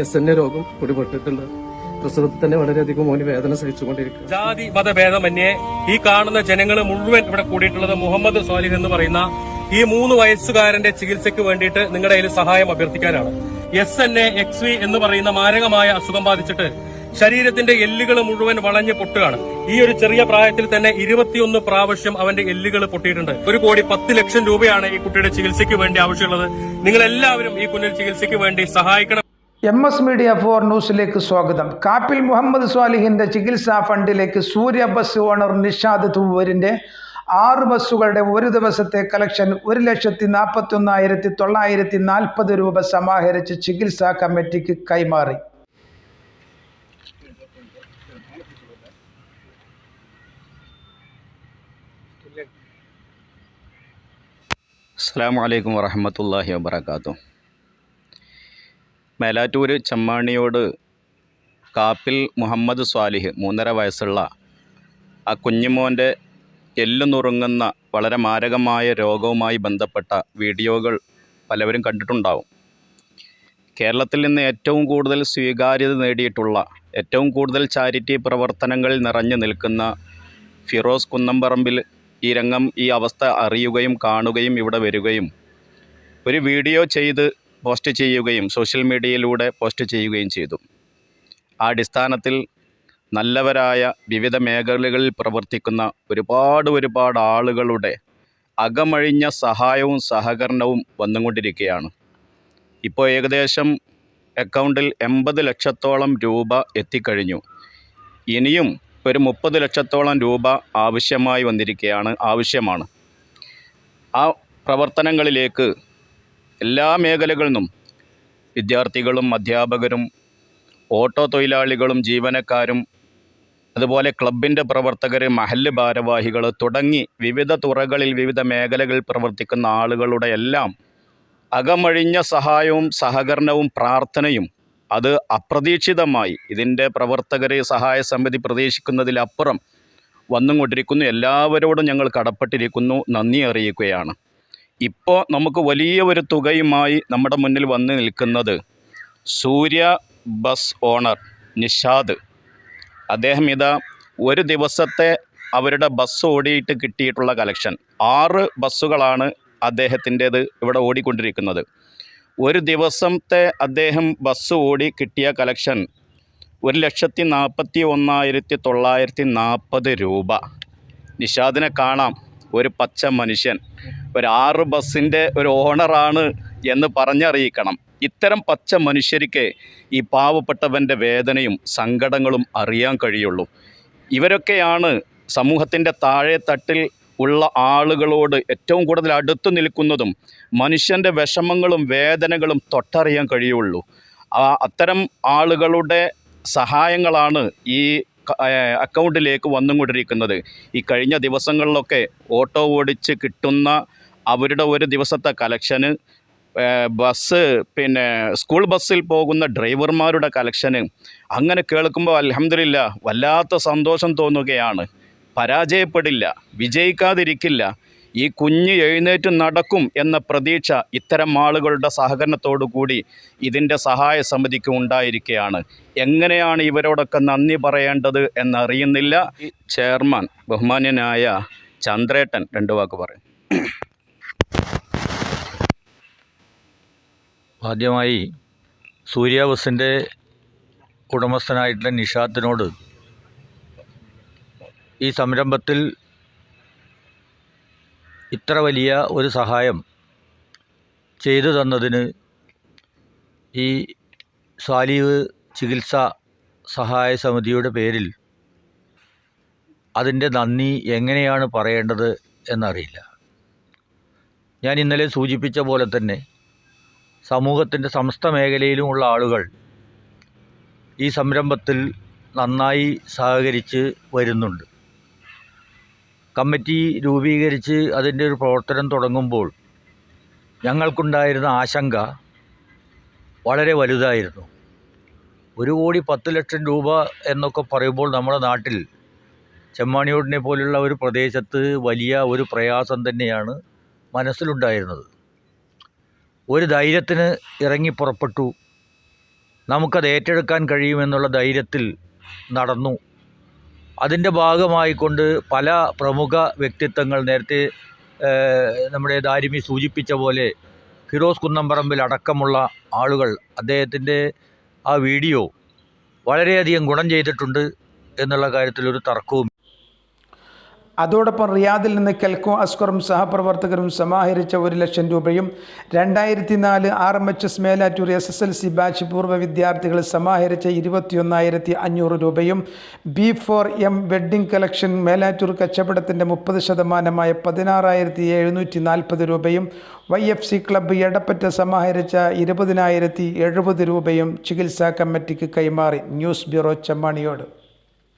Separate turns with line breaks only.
SNA രോഗം പിടിപെട്ടിട്ടുണ്ട്. പ്രസവത്തിൽ തന്നെ വളരെയധികം മോന് വേദന സഹിച്ചുകൊണ്ടിരിക്കുക.
ജാതി മതഭേദമന്യേ ഈ കാണുന്ന ജനങ്ങൾ മുഴുവൻ ഇവിടെ കൂടിയിട്ടുള്ളത് മുഹമ്മദ് സ്വാലിഹ് എന്ന് പറയുന്ന ഈ 3 വയസ്സുകാരന്റെ ചികിത്സയ്ക്ക് വേണ്ടിയിട്ട് നിങ്ങളുടെ കയ്യിൽ സഹായം അഭ്യർത്ഥിക്കാനാണ്. SNA XV എന്ന് പറയുന്ന മാരകമായ അസുഖം ബാധിച്ചിട്ട് ശരീരത്തിന്റെ എല്ലുകൾ മുഴുവൻ വളഞ്ഞ് പൊട്ടുകയാണ്. ഈ ഒരു ചെറിയ പ്രായത്തിൽ തന്നെ 21 പ്രാവശ്യം അവന്റെ എല്ലുകൾ പൊട്ടിയിട്ടുണ്ട്. 1,10,00,000 രൂപയാണ് ഈ കുട്ടിയുടെ ചികിത്സയ്ക്ക് വേണ്ടി ആവശ്യമുള്ളത്. നിങ്ങൾ എല്ലാവരും ഈ കുഞ്ഞിന്റെ ചികിത്സയ്ക്ക് വേണ്ടി സഹായിക്കണം.
MS മീഡിയ 4 ന്യൂസിലേക്ക് സ്വാഗതം. കാപ്പിൽ മുഹമ്മദ് സ്വാലിഹിന്റെ ചികിത്സാ ഫണ്ടിലേക്ക് സൂര്യ ബസ് ഓണർ നിഷാദ് തൂവൂരിന്റെ 6 ബസ്സുകളുടെ ഒരു ദിവസത്തെ കളക്ഷൻ 1,41,940 രൂപ സമാഹരിച്ച് ചികിത്സാ കമ്മിറ്റിക്ക് കൈമാറി.
അസ്സലാമു അലൈക്കും വറഹ്മത്തുള്ളാഹി വബറകാതുഹു. മേലാറ്റൂർ ചെമ്മാണിയോട് കാപ്പിൽ മുഹമ്മദ് സ്വാലിഹ് 3.5 വയസ്സുള്ള ആ കുഞ്ഞുമോൻ്റെ എല്ലു നുറുങ്ങുന്ന വളരെ മാരകമായ രോഗവുമായി ബന്ധപ്പെട്ട വീഡിയോകൾ പലവരും കണ്ടിട്ടുണ്ടാവും. കേരളത്തിൽ നിന്ന് ഏറ്റവും കൂടുതൽ സ്വീകാര്യത നേടിയിട്ടുള്ള, ഏറ്റവും കൂടുതൽ ചാരിറ്റി പ്രവർത്തനങ്ങളിൽ നിറഞ്ഞു നിൽക്കുന്ന ഫിറോസ് കുന്നംപറമ്പിൽ ഈ രംഗം, ഈ അവസ്ഥ അറിയുകയും കാണുകയും ഇവിടെ വരികയും ഒരു വീഡിയോ ചെയ്ത് പോസ്റ്റ് ചെയ്യുകയും സോഷ്യൽ മീഡിയയിലൂടെ പോസ്റ്റ് ചെയ്യുകയും ചെയ്തു. ആ അടിസ്ഥാനത്തിൽ നല്ലവരായ വിവിധ മേഖലകളിൽ പ്രവർത്തിക്കുന്ന ഒരുപാട് ആളുകളുടെ അകമഴിഞ്ഞ സഹായവും സഹകരണവും വന്നുകൊണ്ടിരിക്കുകയാണ്. ഇപ്പോൾ ഏകദേശം അക്കൗണ്ടിൽ 80 ലക്ഷത്തോളം രൂപ എത്തിക്കഴിഞ്ഞു. ഇനിയും ഒരു 30 ലക്ഷത്തോളം രൂപ ആവശ്യമാണ്. ആ പ്രവർത്തനങ്ങളിലേക്ക് എല്ലാ മേഖലകളിൽ നിന്നും വിദ്യാർത്ഥികളും അധ്യാപകരും ഓട്ടോ തൊഴിലാളികളും ജീവനക്കാരും അതുപോലെ ക്ലബിൻ്റെ പ്രവർത്തകർ, മഹല്ല് ഭാരവാഹികൾ തുടങ്ങി വിവിധ തുറകളിൽ വിവിധ മേഖലകളിൽ പ്രവർത്തിക്കുന്ന ആളുകളുടെ എല്ലാം അകമഴിഞ്ഞ സഹായവും സഹകരണവും പ്രാർത്ഥനയും അത് അപ്രതീക്ഷിതമായി ഇതിൻ്റെ പ്രവർത്തകർ സഹായ സമിതി പ്രതീക്ഷിക്കുന്നതിലപ്പുറം വന്നുകൊണ്ടിരിക്കുന്നു. എല്ലാവരോടും ഞങ്ങൾ കടപ്പെട്ടിരിക്കുന്നു, നന്ദി അറിയിക്കുകയാണ്. ഇപ്പോൾ നമുക്ക് വലിയ ഒരു തുകയുമായി നമ്മുടെ മുന്നിൽ വന്ന് നിൽക്കുന്നത് സൂര്യ ബസ് ഓണർ നിഷാദ്. അദ്ദേഹം ഇതാ ഒരു ദിവസത്തെ അവരുടെ ബസ് ഓടിയിട്ട് കിട്ടിയിട്ടുള്ള കളക്ഷൻ 6 ബസ്സുകളാണ് അദ്ദേഹത്തിൻ്റേത് ഇവിടെ ഓടിക്കൊണ്ടിരിക്കുന്നത്. ഒരു ദിവസത്തെ അദ്ദേഹം ബസ് ഓടി കിട്ടിയ കളക്ഷൻ 1,41,940 രൂപ. നിഷാദിനെ കാണാം, ഒരു പച്ച മനുഷ്യൻ, ഒരു 6 ബസ്സിൻ്റെ ഒരു ഓണറാണ് എന്ന് പറഞ്ഞറിയിക്കണം. ഇത്തരം പച്ച മനുഷ്യർക്ക് ഈ പാവപ്പെട്ടവൻ്റെ വേദനയും സങ്കടങ്ങളും അറിയാൻ കഴിയുള്ളൂ. ഇവരൊക്കെയാണ് സമൂഹത്തിൻ്റെ താഴെ തട്ടിൽ ഉള്ള ആളുകളോട് ഏറ്റവും കൂടുതൽ അടുത്തു നിൽക്കുന്നതും മനുഷ്യൻ്റെ വിഷമങ്ങളും വേദനകളും തൊട്ടറിയാൻ കഴിയുള്ളൂ. അത്തരം ആളുകളുടെ സഹായങ്ങളാണ് ഈ അക്കൗണ്ടിലേക്ക് വന്നുകൊണ്ടിരിക്കുന്നത്. ഈ കഴിഞ്ഞ ദിവസങ്ങളിലൊക്കെ ഓട്ടോ ഓടിച്ച് കിട്ടുന്ന അവരുടെ ഒരു ദിവസത്തെ കളക്ഷന്, സ്കൂൾ ബസ്സിൽ പോകുന്ന ഡ്രൈവർമാരുടെ കളക്ഷന്, അങ്ങനെ കേൾക്കുമ്പോൾ അൽഹംദുലില്ലാ വല്ലാത്ത സന്തോഷം തോന്നുകയാണ്. പരാജയപ്പെടില്ല, വിജയിക്കാതിരിക്കില്ല, ഈ കുഞ്ഞ് എഴുന്നേറ്റ് നടക്കും എന്ന പ്രതീക്ഷ ഇത്തരം ആളുകളുടെ സഹകരണത്തോടു കൂടി ഇതിൻ്റെ സഹായ സമിതിക്ക് ഉണ്ടായിരിക്കുകയാണ്. എങ്ങനെയാണ് ഇവരോടൊക്കെ നന്ദി പറയേണ്ടത് എന്നറിയുന്നില്ല. ഈ ചെയർമാൻ ബഹുമാന്യനായ ചന്ദ്രേട്ടൻ 2 വാക്ക് പറയും.
ആദ്യമായി സൂര്യ ബസിൻ്റെ ഉടമസ്ഥനായിട്ടുള്ള നിഷാദിനോട് ഈ സംരംഭത്തിൽ ഇത്ര വലിയ ഒരു സഹായം ചെയ്തു തന്നതിന് ഈ സ്വാലിഹ് ചികിത്സാ സഹായ സമിതിയുടെ പേരിൽ അതിൻ്റെ നന്ദി എങ്ങനെയാണ് പറയേണ്ടത് എന്നറിയില്ല. ഞാൻ ഇന്നലെ സൂചിപ്പിച്ച പോലെ തന്നെ സമൂഹത്തിൻ്റെ സമസ്ത മേഖലയിലുമുള്ള ആളുകൾ ഈ സംരംഭത്തിൽ നന്നായി സഹകരിച്ച് വരുന്നുണ്ട്. കമ്മിറ്റി രൂപീകരിച്ച് അതിൻ്റെ ഒരു പ്രവർത്തനം തുടങ്ങുമ്പോൾ ഞങ്ങൾക്കുണ്ടായിരുന്ന ആശങ്ക വളരെ വലുതായിരുന്നു. 1,10,00,000 രൂപ എന്നൊക്കെ പറയുമ്പോൾ നമ്മുടെ നാട്ടിൽ ചെമ്മാണിയോടിനെ പോലുള്ള ഒരു പ്രദേശത്ത് വലിയ ഒരു പ്രയാസം തന്നെയാണ് മനസ്സിലുണ്ടായിരുന്നത്. ഒരു ധൈര്യത്തിന് ഇറങ്ങി പുറപ്പെട്ടു. നമുക്കത് ഏറ്റെടുക്കാൻ കഴിയുമെന്നുള്ള ധൈര്യത്തിൽ നടന്നു. അതിൻ്റെ ഭാഗമായിക്കൊണ്ട് പല പ്രമുഖ വ്യക്തിത്വങ്ങൾ, നേരത്തെ നമ്മുടെ ദാരിമി സൂചിപ്പിച്ച പോലെ ഫിറോസ് കുന്നംപറമ്പിൽ അടക്കമുള്ള ആളുകൾ, അദ്ദേഹത്തിൻ്റെ ആ വീഡിയോ വളരെയധികം ഗുണം ചെയ്തിട്ടുണ്ട് എന്നുള്ള കാര്യത്തിലൊരു തർക്കവും.
അതോടൊപ്പം റിയാദിൽ നിന്ന് കെൽക്കോ അസ്കറും സഹപ്രവർത്തകരും സമാഹരിച്ച 1,00,000 രൂപയും 2004 RMHS മേലാറ്റൂർ SSLC ബാച്ച് പൂർവ്വ വിദ്യാർത്ഥികൾ സമാഹരിച്ച 21,500 രൂപയും B4M വെഡ്ഡിംഗ് കളക്ഷൻ മേലാറ്റൂർ കച്ചവടത്തിൻ്റെ 30% 16,740 രൂപയും YFC ക്ലബ്ബ് എടപ്പറ്റ സമാഹരിച്ച 20,070 രൂപയും ചികിത്സാ കമ്മിറ്റിക്ക് കൈമാറി. News bureau Chemmaniyode.